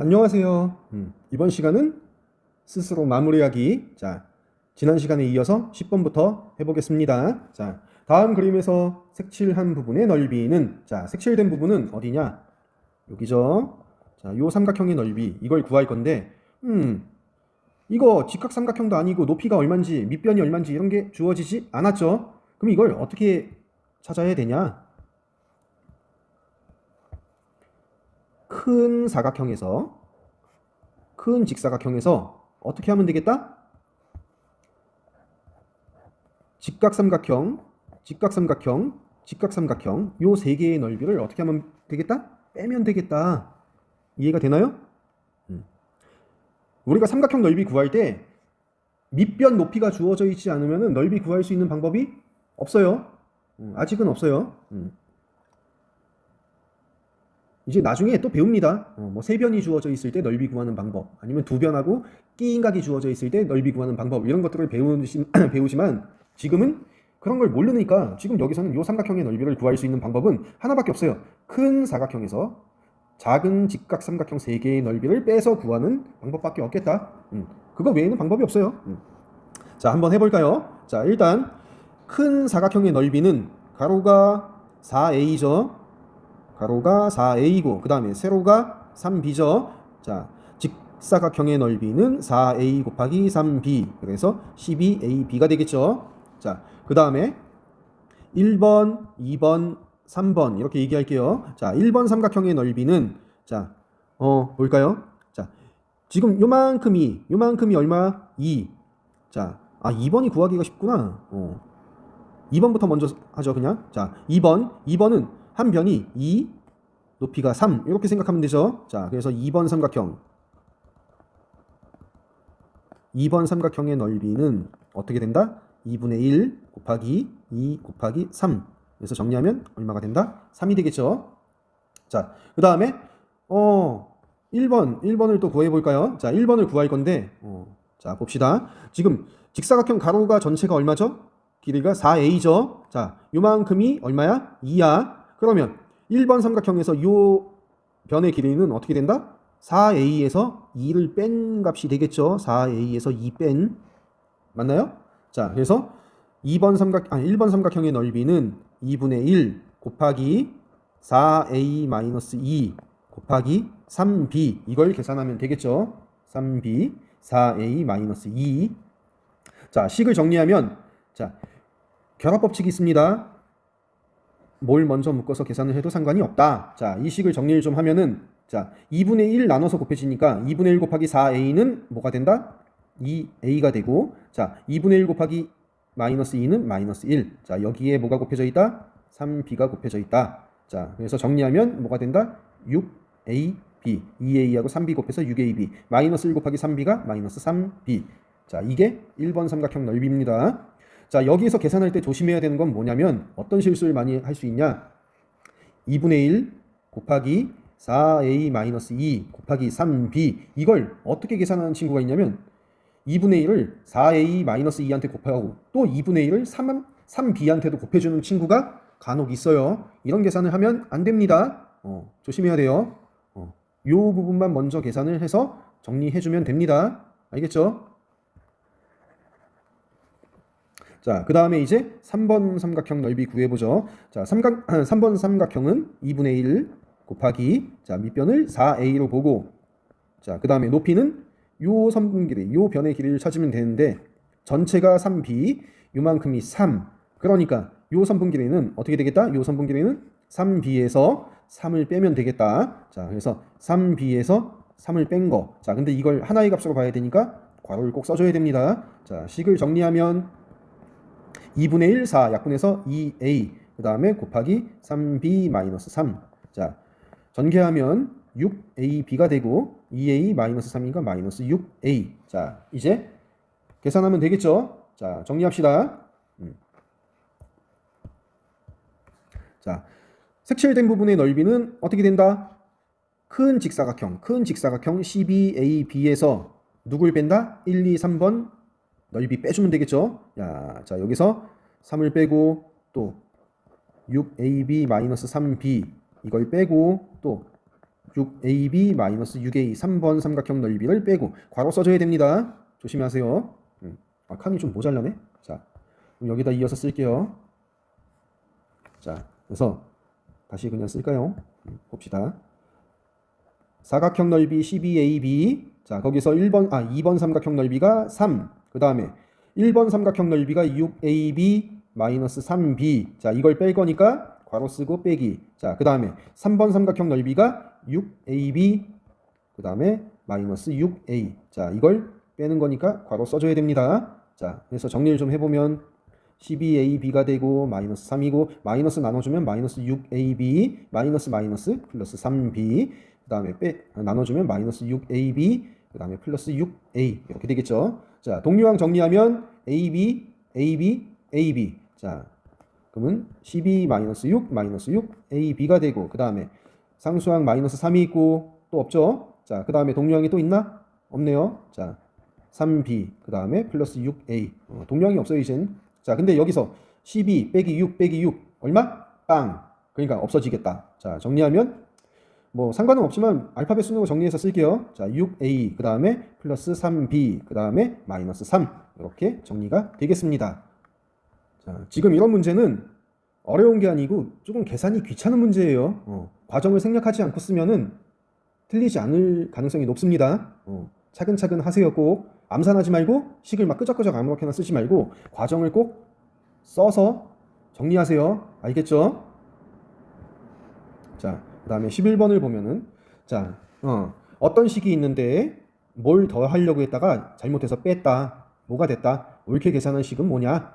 안녕하세요. 이번 시간은 스스로 마무리하기. 자, 지난 시간에 이어서 10번부터 해보겠습니다. 자, 다음 그림에서 색칠한 부분의 넓이는, 자, 색칠된 부분은 어디냐? 여기죠. 자, 요 삼각형의 넓이, 이걸 구할 건데, 이거 직각삼각형도 아니고 높이가 얼만지, 밑변이 얼만지 이런 게 주어지지 않았죠? 그럼 이걸 어떻게 찾아야 되냐? 큰 사각형에서, 큰 직사각형에서 어떻게 하면 되겠다? 직각삼각형, 직각삼각형, 직각삼각형 요 세 개의 넓이를 어떻게 하면 되겠다? 빼면 되겠다. 이해가 되나요? 우리가 삼각형 넓이 구할 때 밑변 높이가 주어져 있지 않으면 넓이 구할 수 있는 방법이 없어요. 아직은 없어요. 이제 나중에 또 배웁니다. 뭐 세변이 주어져 있을 때 넓이 구하는 방법, 아니면 두 변하고 끼인각이 주어져 있을 때 넓이 구하는 방법, 이런 것들을 배우지만 지금은 그런 걸 모르니까 지금 여기서는 이 삼각형의 넓이를 구할 수 있는 방법은 하나밖에 없어요. 큰 사각형에서 작은 직각삼각형 세 개의 넓이를 빼서 구하는 방법밖에 없겠다. 그거 외에는 방법이 없어요. 자, 한번 해볼까요? 자, 일단 큰 사각형의 넓이는 가로가 4a죠. 가로가 4a고 그 다음에 세로가 3b죠. 자, 직사각형의 넓이는 4a 곱하기 3b, 그래서 12ab가 되겠죠. 자, 그 다음에 1번, 2번, 3번 이렇게 얘기할게요. 자, 1번 삼각형의 넓이는 자, 볼까요? 자, 지금 요만큼이 얼마? 2. 자, 2번이 구하기가 쉽구나. 2번부터 먼저 하죠, 그냥. 자, 2번은 한 변이 2, 높이가 3 이렇게 생각하면 되죠. 자, 그래서 2번 삼각형의 넓이는 어떻게 된다? 2분의 1 곱하기 2 곱하기 3. 그래서 정리하면 얼마가 된다? 3이 되겠죠. 자, 그 다음에 1번을 또 구해 볼까요? 자, 1번을 구할 건데 자, 봅시다. 지금 직사각형 가로가 전체가 얼마죠? 길이가 4a죠. 자, 요만큼이 얼마야? 2야. 그러면 1번 삼각형에서 요 변의 길이는 어떻게 된다? 4a에서 2를 뺀 값이 되겠죠. 4a에서 2 뺀. 맞나요? 자, 그래서 1번 삼각형의 넓이는 2분의 1 곱하기 4a-2 곱하기 3b, 이걸 계산하면 되겠죠. 3b 4a-2. 자, 식을 정리하면 자, 결합법칙이 있습니다. 뭘 먼저 묶어서 계산을 해도 상관이 없다. 자, 이 식을 정리를 좀 하면은 자, 2분의 1 나눠서 곱해지니까 2분의 1 곱하기 4a는 뭐가 된다? 2a가 되고, 자, 2분의 1 곱하기 마이너스 2는 마이너스 1. 자, 여기에 뭐가 곱해져 있다? 3b가 곱해져 있다. 자, 그래서 정리하면 뭐가 된다? 6ab. 2a하고 3b 곱해서 6ab. 마이너스 1 곱하기 3b가 마이너스 3b. 자, 이게 1번 삼각형 넓이입니다. 자, 여기에서 계산할 때 조심해야 되는 건 뭐냐면 어떤 실수를 많이 할 수 있냐? 2분의 1 곱하기 4a-2 곱하기 3b, 이걸 어떻게 계산하는 친구가 있냐면 2분의 1을 4a-2한테 곱하고 또 2분의 1을 3b한테도 곱해주는 친구가 간혹 있어요. 이런 계산을 하면 안 됩니다. 조심해야 돼요. 요 부분만 먼저 계산을 해서 정리해주면 됩니다. 알겠죠? 자, 그 다음에 이제 3번 삼각형 넓이 구해보죠. 자, 3번 삼각형은 2분의 1 곱하기, 자, 밑변을 4a로 보고, 자, 그 다음에 높이는 요 선분 길이, 요 변의 길이를 찾으면 되는데, 전체가 3b, 요만큼이 3. 그러니까 요 선분 길이는 어떻게 되겠다? 요 선분 길이는 3b에서 3을 빼면 되겠다. 자, 그래서 3b에서 3을 뺀 거. 자, 근데 이걸 하나의 값으로 봐야 되니까 괄호를 꼭 써줘야 됩니다. 자, 식을 정리하면 2분의 1, 4 약분해서 2a, 그 다음에 곱하기 3b-3. 자, 전개하면 6ab가 되고 2a-3이니까 마이너스 6a. 자, 이제 계산하면 되겠죠. 자, 정리합시다. 자, 색칠된 부분의 넓이는 어떻게 된다? 큰 직사각형 12ab에서 누굴 뺀다? 1, 2, 3번 넓이 빼주면 되겠죠. 야, 자, 여기서 3을 빼고 또 6ab-3b 이걸 빼고 또 6ab 마이너스 6a 3번 삼각형 넓이를 빼고 괄호 써줘야 됩니다. 조심하세요. 칸이 좀 모자라네. 자, 그럼 여기다 이어서 쓸게요. 자, 그래서 다시 그냥 쓸까요? 봅시다. 사각형 넓이 12ab. 자, 거기서 2번 삼각형 넓이가 3. 그 다음에 1번 삼각형 넓이가 6ab 마이너스 3b. 자, 이걸 뺄 거니까 괄호 쓰고 빼기. 자, 그 다음에 3번 삼각형 넓이가 6ab. 그 다음에 마이너스 6a. 자, 이걸 빼는 거니까 괄호 써줘야 됩니다. 자, 그래서 정리를 좀 해보면 12ab가 되고 마이너스 3이고 마이너스 나눠주면 마이너스 6ab 마이너스 마이너스 플러스 3b. 그 다음에 나눠주면 마이너스 6ab 그 다음에 플러스 6a 이렇게 되겠죠. 자, 동류항 정리하면 ab ab ab. 자, 그러면 12 마이너스 6 마이너스 6 ab가 되고 그 다음에 상수항 마이너스 3이 있고 또 없죠. 자, 그 다음에 동류항이 또 있나? 없네요. 자, 3b 그 다음에 플러스 6a. 동류항이 없어요 이젠. 자, 근데 여기서 12 빼기 6 빼기 6 얼마? 빵. 그러니까 없어지겠다. 자, 정리하면 뭐 상관은 없지만 알파벳 순으로 정리해서 쓸게요. 자, 6a 그 다음에 플러스 3b 그 다음에 마이너스 3 이렇게 정리가 되겠습니다. 자, 지금 이런 문제는 어려운 게 아니고 조금 계산이 귀찮은 문제예요. 과정을 생략하지 않고 쓰면은 틀리지 않을 가능성이 높습니다. 차근차근 하세요. 꼭 암산하지 말고 식을 막 끄적끄적 아무렇게나 쓰지 말고 과정을 꼭 써서 정리하세요. 알겠죠? 자, 그 다음에 11번을 보면은 자, 어떤 식이 있는데 뭘 더 하려고 했다가 잘못해서 뺐다. 뭐가 됐다. 옳게 계산한 식은 뭐냐?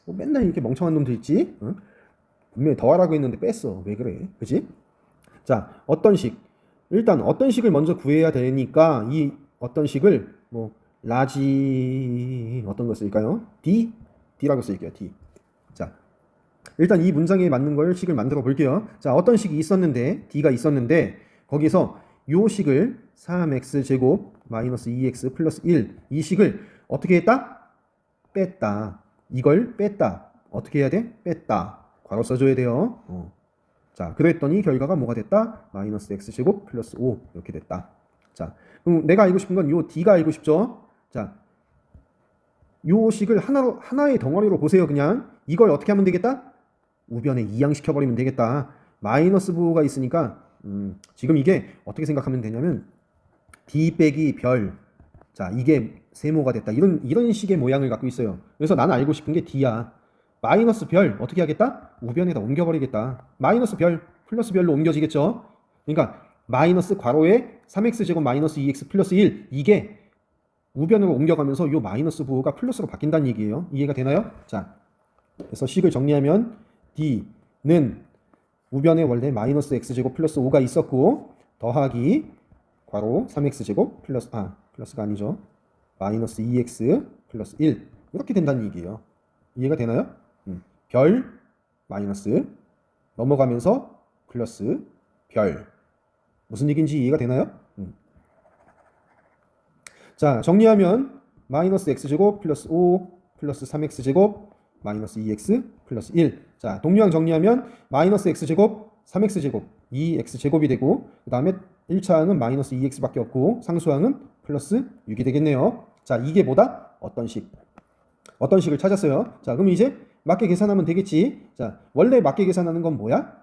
뭐 맨날 이렇게 멍청한 놈들 있지? 분명히 더하라고 했는데 뺐어. 왜 그래? 그지? 자, 어떤 식. 일단 어떤 식을 먼저 구해야 되니까 이 어떤 식을 뭐 라지 어떤 거 쓸까요? D라고 쓸게요. D. 자, 일단 이 문장에 맞는 걸 식을 만들어 볼게요. 자, 어떤 식이 있었는데 D가 있었는데 거기서 요 식을 3x제곱 마이너스 2x 플러스 1 이 식을 어떻게 했다? 뺐다. 이걸 뺐다. 어떻게 해야 돼? 뺐다. 괄호 써줘야 돼요. 자, 그랬더니 결과가 뭐가 됐다? 마이너스 x제곱 플러스 5 이렇게 됐다. 자, 그럼 내가 알고 싶은 건 요 D가 알고 싶죠? 자, 요 식을 하나의 덩어리로 보세요. 그냥 이걸 어떻게 하면 되겠다? 우변에 이항시켜버리면 되겠다. 마이너스 부호가 있으니까 지금 이게 어떻게 생각하면 되냐면 D 빼기 별. 자, 이게 세모가 됐다. 이런 식의 모양을 갖고 있어요. 그래서 나는 알고 싶은 게 D야. 마이너스 별 어떻게 하겠다? 우변에다 옮겨버리겠다. 마이너스 별 플러스 별로 옮겨지겠죠. 그러니까 마이너스 괄호에 3x제곱 마이너스 2x 플러스 1 이게 우변으로 옮겨가면서 요 마이너스 부호가 플러스로 바뀐다는 얘기예요. 이해가 되나요? 자, 그래서 식을 정리하면 D는 우변에 원래 마이너스 x제곱 플러스 5가 있었고 더하기 괄호 3x제곱 플러스가 아니죠. 마이너스 2x 플러스 1 이렇게 된다는 얘기예요. 이해가 되나요? 별 마이너스 넘어가면서 플러스 별 무슨 얘기인지 이해가 되나요? 자, 정리하면 마이너스 x제곱 플러스 5 플러스 3x제곱 마이너스 2x 플러스 1. 자, 동류항 정리하면 마이너스 x제곱 3x제곱 2x제곱이 되고 그 다음에 1차항은 마이너스 2x밖에 없고 상수항은 플러스 6이 되겠네요. 자, 이게 뭐다? 어떤 식. 어떤 식을 찾았어요. 자, 그럼 이제 맞게 계산하면 되겠지. 자, 원래 맞게 계산하는 건 뭐야?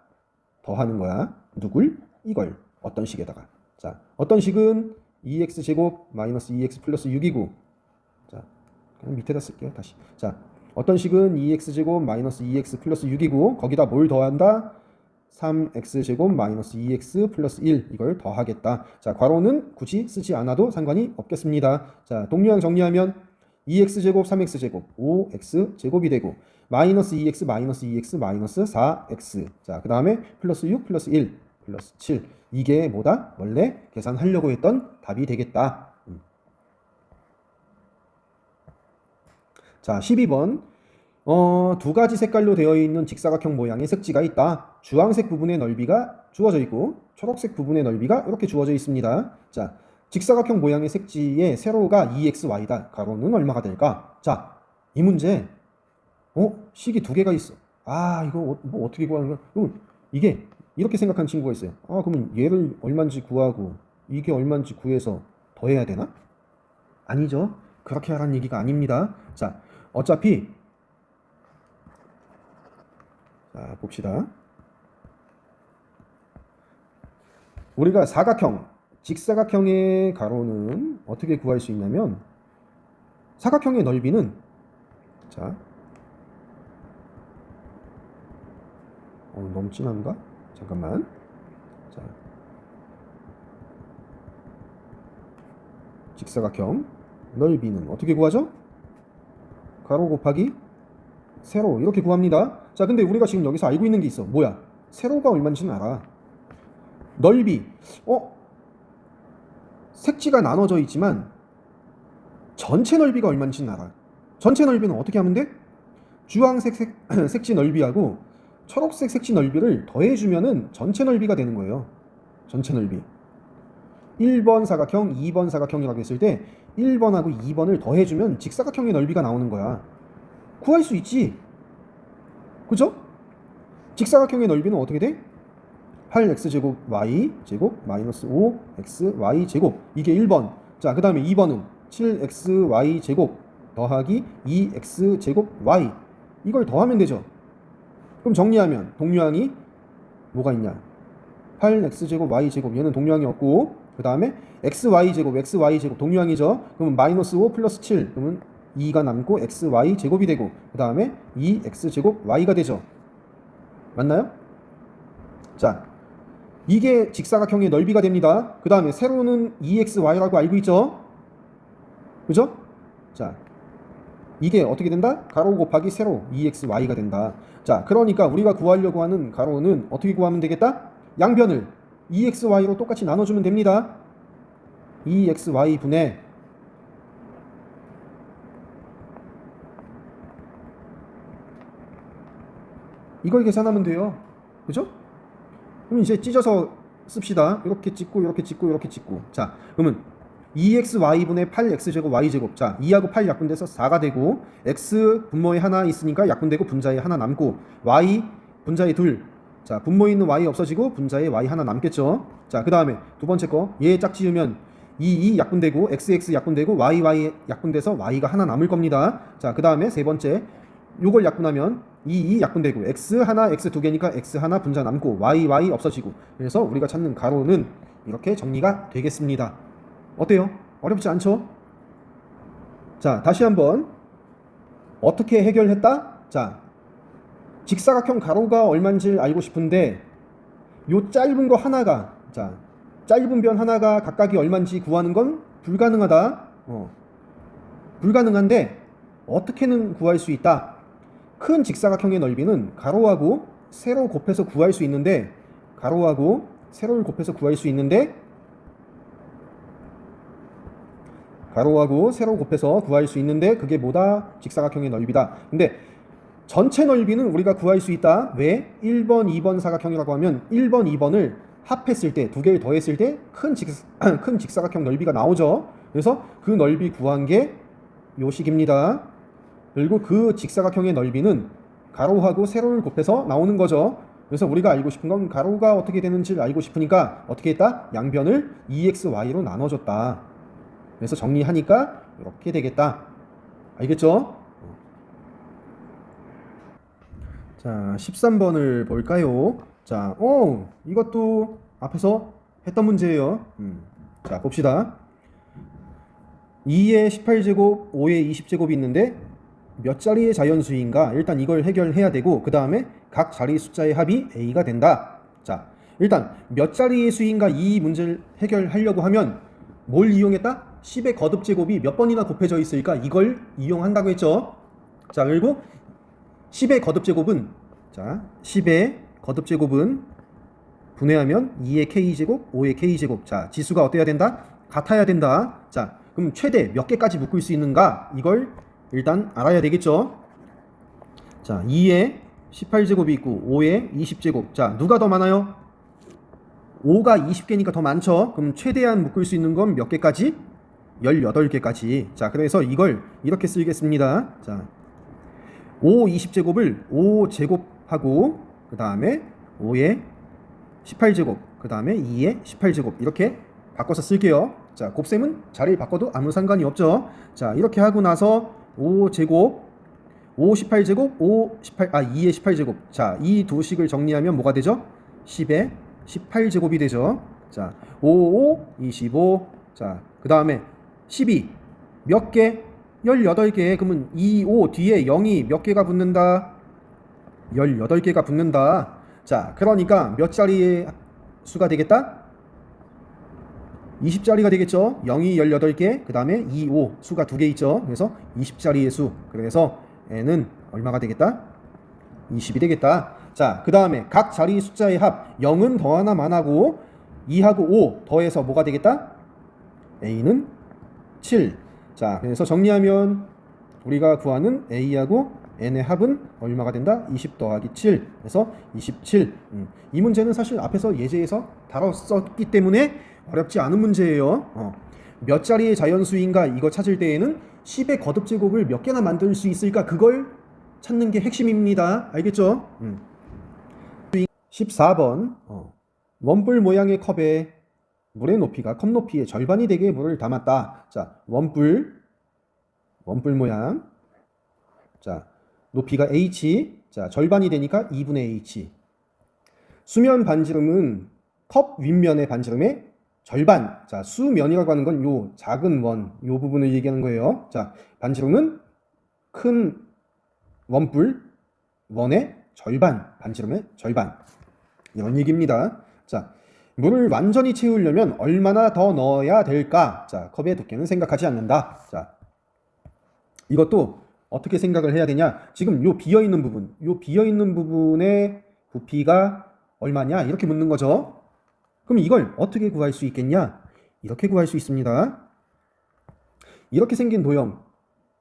더하는 거야. 누굴? 이걸. 어떤 식에다가. 자, 어떤 식은 2x제곱 마이너스 2x 플러스 6이고 자, 그냥 밑에다 쓸게요. 다시. 자, 어떤 식은 2x제곱 마이너스 2x 플러스 6이고 거기다 뭘 더한다? 3x제곱 마이너스 2x 플러스 1 이걸 더하겠다. 자, 괄호는 굳이 쓰지 않아도 상관이 없겠습니다. 자, 동류항 정리하면 2x제곱 3x제곱 5x제곱이 되고 마이너스 2x 마이너스 2x 마이너스 4x 자, 그 다음에 플러스 6 플러스 1 플러스 7 이게 뭐다? 원래 계산하려고 했던 답이 되겠다. 자, 12번 두 가지 색깔로 되어 있는 직사각형 모양의 색지가 있다. 주황색 부분의 넓이가 주어져 있고 초록색 부분의 넓이가 이렇게 주어져 있습니다. 자, 직사각형 모양의 색지의 세로가 2xy다. 가로는 얼마가 될까? 자, 이 문제 식이 두 개가 있어. 이거 뭐 어떻게 구하는 거야? 이게 이렇게 생각한 친구가 있어요. 아, 그러면 얘를 얼마인지 구하고 이게 얼마인지 구해서 더해야 되나? 아니죠. 그렇게 하라는 얘기가 아닙니다. 자, 어차피 자, 봅시다. 우리가 사각형, 직사각형의 가로는 어떻게 구할 수 있냐면 사각형의 넓이는 자, 너무 진한가? 잠깐만. 자, 직사각형 넓이는 어떻게 구하죠? 가로 곱하기 세로 이렇게 구합니다. 자, 근데 우리가 지금 여기서 알고 있는 게 있어. 뭐야? 세로가 얼마인지는 알아. 넓이. 색지가 나눠져 있지만 전체 넓이가 얼마인지는 알아. 전체 넓이는 어떻게 하면 돼? 주황색 색지 넓이하고 초록색 색지 넓이를 더해주면은 전체 넓이가 되는 거예요. 전체 넓이. 1번 사각형, 2번 사각형이라고 했을 때 1번하고 2번을 더해주면 직사각형의 넓이가 나오는 거야. 구할 수 있지. 그죠? 직사각형의 넓이는 어떻게 돼? 8x제곱 y제곱 마이너스 5xy제곱. 이게 1번. 자, 그 다음에 2번은 7xy제곱 더하기 2x제곱 y. 이걸 더하면 되죠. 그럼 정리하면 동류항이 뭐가 있냐? 8x제곱 y제곱. 얘는 동류항이 없고, 그 다음에 xy제곱 동류항이죠. 그러면 마이너스 5 플러스 7. 그러면 2가 남고 xy제곱이 되고, 그 다음에 2x제곱 y가 되죠. 맞나요? 자, 이게 직사각형의 넓이가 됩니다. 그 다음에 세로는 2xy라고 알고 있죠? 그죠? 자, 이게 어떻게 된다? 가로 곱하기 세로 2xy가 된다. 자, 그러니까 우리가 구하려고 하는 가로는 어떻게 구하면 되겠다? 양변을 2xy로 똑같이 나눠주면 됩니다. 2xy 분의 이걸 계산하면 돼요. 그죠? 그럼 이제 찢어서 씁시다. 이렇게 찍고 이렇게 찍고 이렇게 찍고. 자, 그러면 2xy분의 8x제곱 y제곱. 자, 2하고 8 약분돼서 4가 되고, x 분모에 하나 있으니까 약분되고 분자에 하나 남고, y 분자에 둘. 자, 분모에 있는 y 없어지고 분자에 y 하나 남겠죠. 자, 그 다음에 두 번째 거, 얘 짝 지으면 2 약분되고 xx 약분되고 y 약분돼서 y가 하나 남을 겁니다. 자, 그 다음에 세 번째, 요걸 약분하면 2 약분되고 x 하나 x 두 개니까 x 하나 분자 남고 y 없어지고. 그래서 우리가 찾는 가로는 이렇게 정리가 되겠습니다. 어때요? 어렵지 않죠? 자, 다시 한번 어떻게 해결했다? 자, 직사각형 가로가 얼마인지 알고 싶은데 요 짧은 거 하나가, 자, 짧은 변 하나가 각각이 얼마인지 구하는 건 불가능하다. 불가능한데 어떻게는 구할 수 있다. 큰 직사각형의 넓이는 가로하고 세로 곱해서 구할 수 있는데, 가로하고 세로를 곱해서 구할 수 있는데, 가로하고 세로 곱해서 구할 수 있는데 그게 뭐다? 직사각형의 넓이다. 근데 전체 넓이는 우리가 구할 수 있다. 왜? 1번, 2번 사각형이라고 하면 1번, 2번을 합했을 때, 두 개를 더했을 때 큰 직사각형 넓이가 나오죠. 그래서 그 넓이 구한 게 요 식입니다. 그리고 그 직사각형의 넓이는 가로하고 세로를 곱해서 나오는 거죠. 그래서 우리가 알고 싶은 건 가로가 어떻게 되는지를 알고 싶으니까 어떻게 했다? 양변을 2xy로 나눠줬다. 그래서 정리하니까 이렇게 되겠다. 알겠죠? 자, 13번을 볼까요? 자, 이것도 앞에서 했던 문제예요. 자, 봅시다. 2의 18제곱, 5의 20제곱이 있는데 몇 자리의 자연수인가? 일단 이걸 해결해야 되고, 그 다음에 각 자리 숫자의 합이 a가 된다. 자, 일단 몇 자리의 수인가 이 문제를 해결하려고 하면 뭘 이용했다? 10의 거듭제곱이 몇 번이나 곱해져 있을까? 이걸 이용한다고 했죠. 자, 그리고 10의 거듭제곱은, 자, 10의 거듭제곱은 분해하면 2의 k제곱, 5의 k제곱. 자, 지수가 어때야 된다? 같아야 된다. 자, 그럼 최대 몇 개까지 묶을 수 있는가? 이걸 일단 알아야 되겠죠. 자, 2의 18제곱이 있고 5의 20제곱. 자, 누가 더 많아요? 5가 20개니까 더 많죠. 그럼 최대한 묶을 수 있는 건 몇 개까지? 18개까지. 자, 그래서 이걸 이렇게 쓰겠습니다. 자, 5 20제곱을 5제곱하고 그 다음에 5의 18제곱 그 다음에 2의 18제곱 이렇게 바꿔서 쓸게요. 자, 곱셈은 자리를 바꿔도 아무 상관이 없죠. 자, 이렇게 하고 나서 5제곱 5 18제곱 2의 18제곱. 자, 이 두 식을 정리하면 뭐가 되죠? 10의 18제곱이 되죠. 자, 5 25. 자, 그 다음에 12 몇 개? 18개. 그러면 2, 5 뒤에 0이 몇 개가 붙는다? 18개가 붙는다. 자, 그러니까 몇 자리의 수가 되겠다? 20자리가 되겠죠. 0이 18개, 그 다음에 2, 5 수가 2개 있죠. 그래서 20자리의 수. 그래서 n은 얼마가 되겠다? 20이 되겠다. 자, 그 다음에 각 자리 숫자의 합 0은 더하나 만하고 2하고 5 더해서 뭐가 되겠다? a는 7. 자, 그래서 정리하면 우리가 구하는 a하고 n의 합은 얼마가 된다? 20 더하기 7. 그래서 27. 이 문제는 사실 앞에서 예제에서 다뤘었기 때문에 어렵지 않은 문제예요. 몇 자리의 자연수인가 이거 찾을 때에는 10의 거듭제곱을 몇 개나 만들 수 있을까 그걸 찾는 게 핵심입니다. 알겠죠? 14번 원뿔 모양의 컵에 물의 높이가 컵 높이의 절반이 되게 물을 담았다. 자, 원뿔 모양. 자, 높이가 h. 자, 절반이 되니까 2분의 h. 수면 반지름은 컵 윗면의 반지름의 절반. 자, 수면이라고 하는 건 요 작은 원, 요 부분을 얘기하는 거예요. 자, 반지름은 큰 원뿔 원의 절반, 반지름의 절반. 이런 얘기입니다. 자, 물을 완전히 채우려면 얼마나 더 넣어야 될까? 자, 컵의 두께는 생각하지 않는다. 자, 이것도 어떻게 생각을 해야 되냐? 지금 요 비어있는 부분의 부피가 얼마냐? 이렇게 묻는 거죠. 그럼 이걸 어떻게 구할 수 있겠냐? 이렇게 구할 수 있습니다. 이렇게 생긴 도형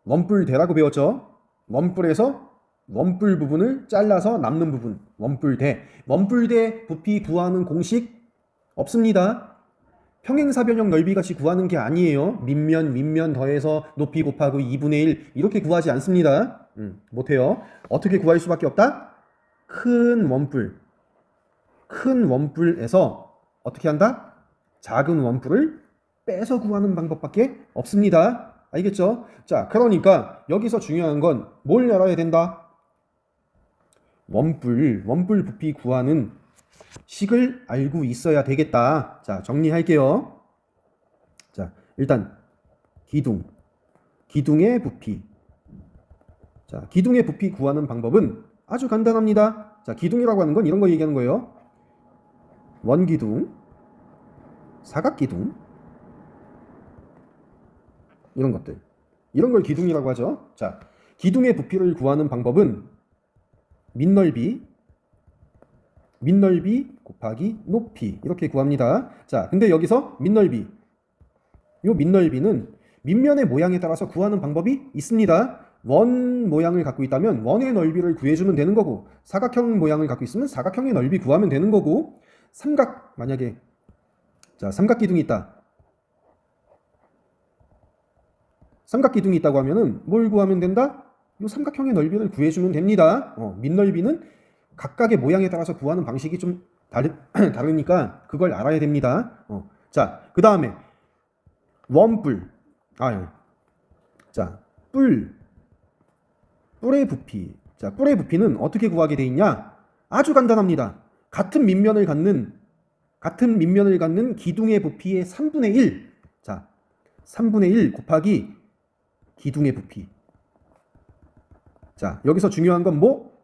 원뿔대라고 배웠죠. 원뿔에서 원뿔 부분을 잘라서 남는 부분 원뿔대. 원뿔대 부피 구하는 공식 없습니다. 평행사변형 넓이같이 구하는 게 아니에요. 밑면 더해서 높이 곱하고 2분의 1 이렇게 구하지 않습니다. 못해요. 어떻게 구할 수밖에 없다? 큰 원뿔에서 어떻게 한다? 작은 원뿔을 빼서 구하는 방법밖에 없습니다. 알겠죠? 자, 그러니까 여기서 중요한 건 뭘 알아야 된다? 원뿔 부피 구하는 식을 알고 있어야 되겠다. 자, 정리할게요. 자, 일단 기둥의 부피. 자, 기둥의 부피 구하는 방법은 아주 간단합니다. 자, 기둥이라고 하는 건 이런 거 얘기하는 거예요. 원기둥, 사각기둥, 이런 것들. 이런 걸 기둥이라고 하죠. 자, 기둥의 부피를 구하는 방법은 밑넓이 곱하기 높이 이렇게 구합니다. 자, 근데 여기서 밑넓이는 밑면의 모양에 따라서 구하는 방법이 있습니다. 원 모양을 갖고 있다면 원의 넓이를 구해주면 되는 거고, 사각형 모양을 갖고 있으면 사각형의 넓이 구하면 되는 거고, 만약에 자, 삼각기둥이 있다. 삼각기둥이 있다고 하면은 뭘 구하면 된다? 이 삼각형의 넓이를 구해주면 됩니다. 밑넓이는 각각의 모양에 따라서 구하는 방식이 좀 다르니까 그걸 알아야 됩니다. 자, 그 다음에 원뿔. 자, 뿔의 부피. 자, 뿔의 부피는 어떻게 구하게 돼 있냐? 아주 간단합니다. 같은 밑면을 갖는 기둥의 부피의 3분의 1. 자, 3분의 1 곱하기 기둥의 부피. 자, 여기서 중요한 건 뭐?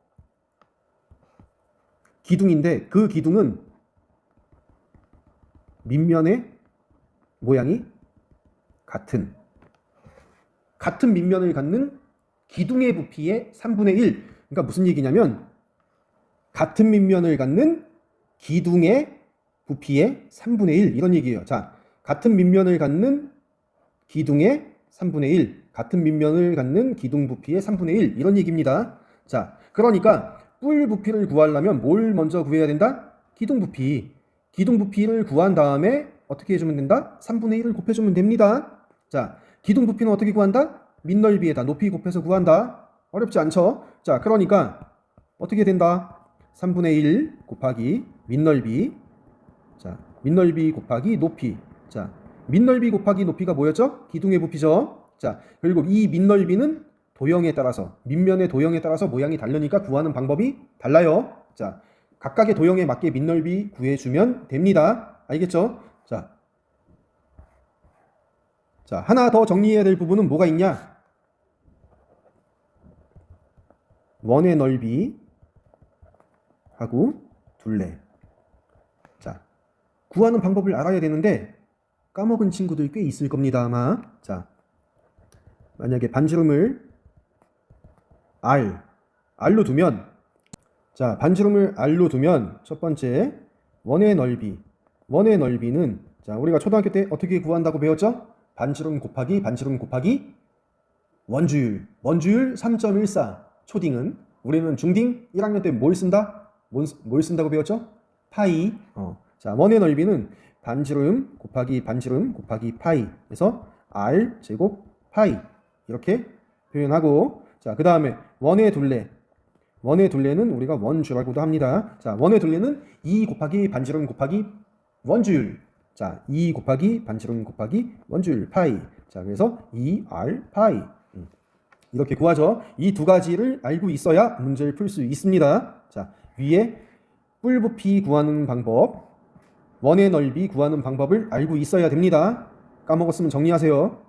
기둥인데 그 기둥은 밑면의 모양이 같은 밑면을 갖는 기둥의 부피의 3분의 1. 그러니까 무슨 얘기냐면 같은 밑면을 갖는 기둥의 부피의 3분의 1 이런 얘기예요. 자, 같은 밑면을 갖는 기둥의 3분의 1, 같은 밑면을 갖는 기둥 부피의 3분의 1 이런 얘기입니다. 자, 그러니까 뿔 부피를 구하려면 뭘 먼저 구해야 된다? 기둥 부피를 구한 다음에 어떻게 해주면 된다? 3분의 1을 곱해주면 됩니다. 자, 기둥 부피는 어떻게 구한다? 밑넓이에다 높이 곱해서 구한다. 어렵지 않죠? 자, 그러니까 어떻게 된다? 3분의 1 곱하기 밑넓이 밑넓이 곱하기 높이. 자, 밑넓이 곱하기 높이가 뭐였죠? 기둥의 부피죠. 자, 그리고 이 밑넓이는 도형에 따라서, 밑면의 도형에 따라서 모양이 다르니까 구하는 방법이 달라요. 자, 각각의 도형에 맞게 밑넓이 구해주면 됩니다. 알겠죠? 자, 하나 더 정리해야 될 부분은 뭐가 있냐? 원의 넓이 하고 둘레. 자, 구하는 방법을 알아야 되는데 까먹은 친구들 꽤 있을 겁니다, 아마. 자, 만약에 반지름을 R로 두면, 자, 반지름을 R로 두면 첫 번째 원의 넓이는, 자, 우리가 초등학교 때 어떻게 구한다고 배웠죠? 반지름 곱하기 원주율 3.14. 초딩은, 우리는 중딩 1학년 때 뭘 쓴다? 뭘 쓴다고 배웠죠? 파이. 자, 원의 넓이는 반지름 곱하기 파이 해서 R 제곱 파이 이렇게 표현하고, 자, 그 다음에 원의 둘레는 우리가 원주라고도 합니다. 자, 원의 둘레는 2 곱하기 반지름 곱하기 원주율. 자, 2 곱하기 반지름 곱하기 원주율 파이. 자, 그래서 2R 파이. 이렇게 구하죠. 이 두 가지를 알고 있어야 문제를 풀 수 있습니다. 자, 위에 뿔 부피 구하는 방법, 원의 넓이 구하는 방법을 알고 있어야 됩니다. 까먹었으면 정리하세요.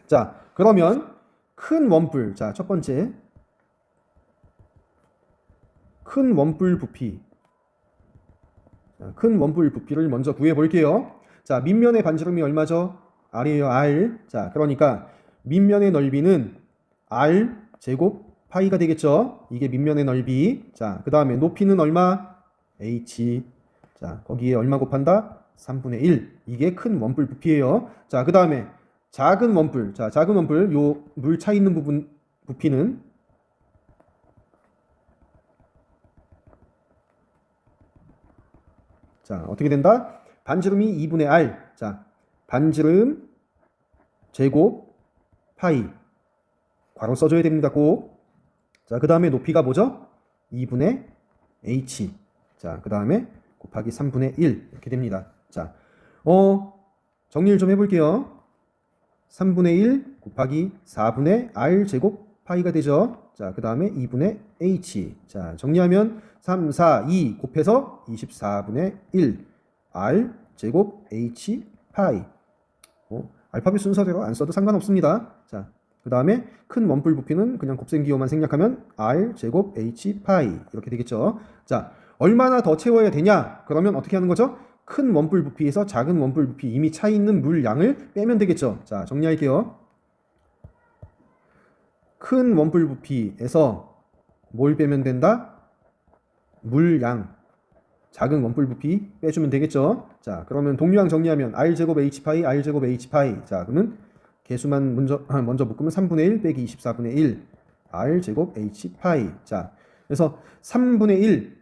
자, 그러면 큰 원뿔. 자, 첫 번째 큰 원뿔 부피. 자, 큰 원뿔 부피를 먼저 구해 볼게요. 자, 밑면의 반지름이 얼마죠? R이에요, R. 자, 그러니까 밑면의 넓이는 R 제곱 파이가 되겠죠. 이게 밑면의 넓이. 자, 그 다음에 높이는 얼마? H. 자, 거기에 얼마 곱한다? 3분의 1. 이게 큰 원뿔 부피예요. 자, 그 다음에 작은 원뿔. 자, 작은 원뿔, 요 물 차 있는 부분 부피는, 자, 어떻게 된다? 반지름이 2분의 R. 자, 반지름 제곱 파이. 괄호 써줘야 됩니다, 꼭. 자, 그 다음에 높이가 뭐죠? 2분의 H. 자, 그 다음에 곱하기 3분의 1. 이렇게 됩니다. 자, 정리를 좀 해볼게요. 3분의 1 곱하기 4분의 R 제곱 파이가 되죠. 자, 그 다음에 2분의 H. 자, 정리하면 3, 4, 2 곱해서 24분의 1 R 제곱 H 파이. 알파벳 순서대로 안 써도 상관없습니다. 자, 그 다음에 큰 원뿔 부피는 그냥 곱셈기호만 생략하면 R 제곱 H 파이 이렇게 되겠죠. 자, 얼마나 더 채워야 되냐? 그러면 어떻게 하는 거죠? 큰 원뿔 부피에서 작은 원뿔 부피, 이미 차 있는 물 양을 빼면 되겠죠. 자, 정리할게요. 큰 원뿔 부피에서 뭘 빼면 된다? 물양. 작은 원뿔 부피 빼주면 되겠죠. 자, 그러면 동류항 정리하면 R제곱 H파이, R제곱 H파이. 자, 그러면 개수만 먼저 묶으면 3분의 1 빼기 24분의 1 R제곱 H파이. 자, 그래서 3분의 1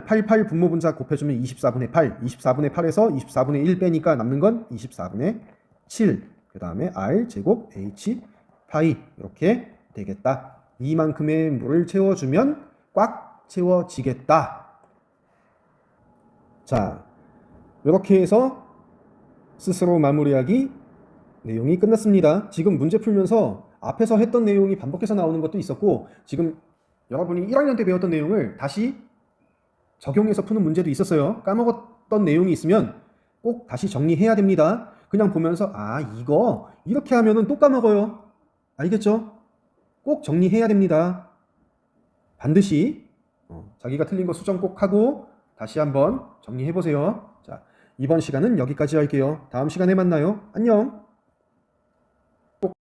88 분모분자 곱해주면 24분의 8 24분의 8에서 24분의 1 빼니까 남는 건 24분의 7. 그 다음에 R제곱 H파이 이렇게 되겠다. 이만큼의 물을 채워주면 꽉 채워지겠다. 자, 이렇게 해서 스스로 마무리하기 내용이 끝났습니다. 지금 문제 풀면서 앞에서 했던 내용이 반복해서 나오는 것도 있었고, 지금 여러분이 1학년 때 배웠던 내용을 다시 적용해서 푸는 문제도 있었어요. 까먹었던 내용이 있으면 꼭 다시 정리해야 됩니다. 그냥 보면서 이거 이렇게 하면은 또 까먹어요. 알겠죠? 꼭 정리해야 됩니다. 반드시 자기가 틀린 거 수정 꼭 하고 다시 한번 정리해 보세요. 자, 이번 시간은 여기까지 할게요. 다음 시간에 만나요. 안녕. 꼭